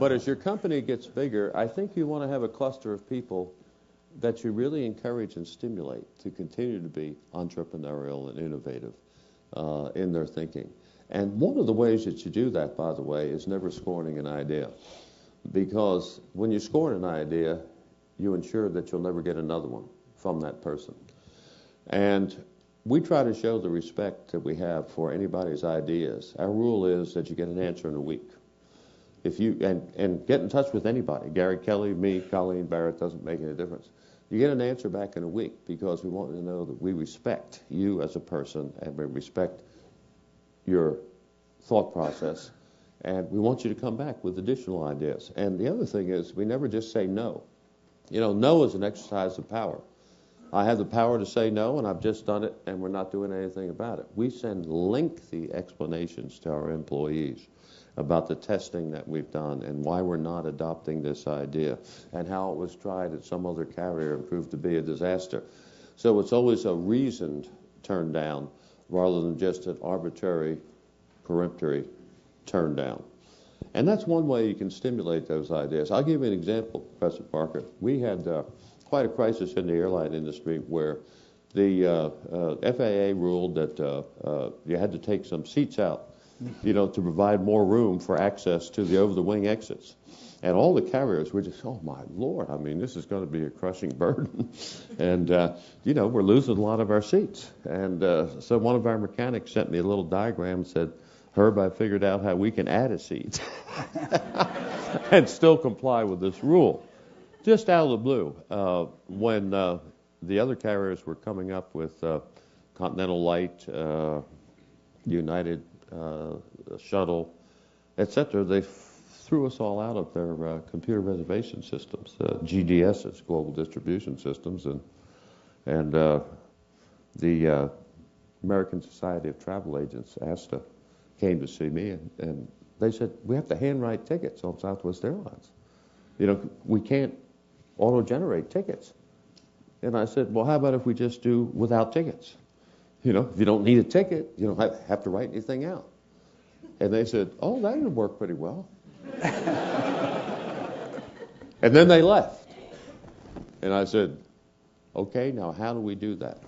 But as your company gets bigger, I think you want to have a cluster of people that you really encourage and stimulate to continue to be entrepreneurial and innovative in their thinking. And one of the ways that you do that, by the way, is never scorning an idea. Because when you scorn an idea, you ensure that you'll never get another one from that person. And we try to show the respect that we have for anybody's ideas. Our rule is that you get an answer in a week. If you and get in touch with anybody, Gary Kelly, me, Colleen Barrett, doesn't make any difference. You get an answer back in a week because we want to know that we respect you as a person and we respect your thought process, and we want you to come back with additional ideas. And the other thing is we never just say no. You know, no is an exercise of power. I have the power to say no, and I've just done it, and we're not doing anything about it. We send lengthy explanations to our employees about the testing that we've done and why we're not adopting this idea and how it was tried at some other carrier and proved to be a disaster. So it's always a reasoned turn down rather than just an arbitrary, peremptory turn down. And that's one way you can stimulate those ideas. I'll give you an example, Professor Parker. We had quite a crisis in the airline industry where the FAA ruled that you had to take some seats out, you know, to provide more room for access to the over-the-wing exits. And all the carriers were just, oh, my Lord, I mean, this is going to be a crushing burden. And, you know, we're losing a lot of our seats. And so one of our mechanics sent me a little diagram and said, Herb, I figured out how we can add a seat and still comply with this rule. Just out of the blue, when the other carriers were coming up with Continental Light, United Shuttle, etc., they threw us all out of their computer reservation systems, GDSs, Global Distribution Systems, and the American Society of Travel Agents, ASTA, came to see me, and they said, we have to handwrite tickets on Southwest Airlines. You know, we can't auto-generate tickets. And I said, well, how about if we just do without tickets? You know, if you don't need a ticket, you don't have to write anything out. And they said, oh, that would work pretty well. And then they left. And I said, okay, now how do we do that?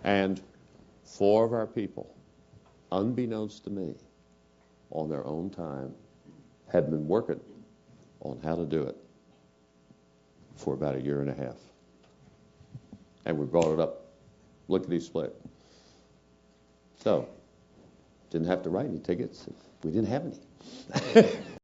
And 4 of our people, unbeknownst to me, on their own time, had been working on how to do it for about 1.5 years. And we brought it up, lickety-split. So, didn't have to write any tickets if we didn't have any.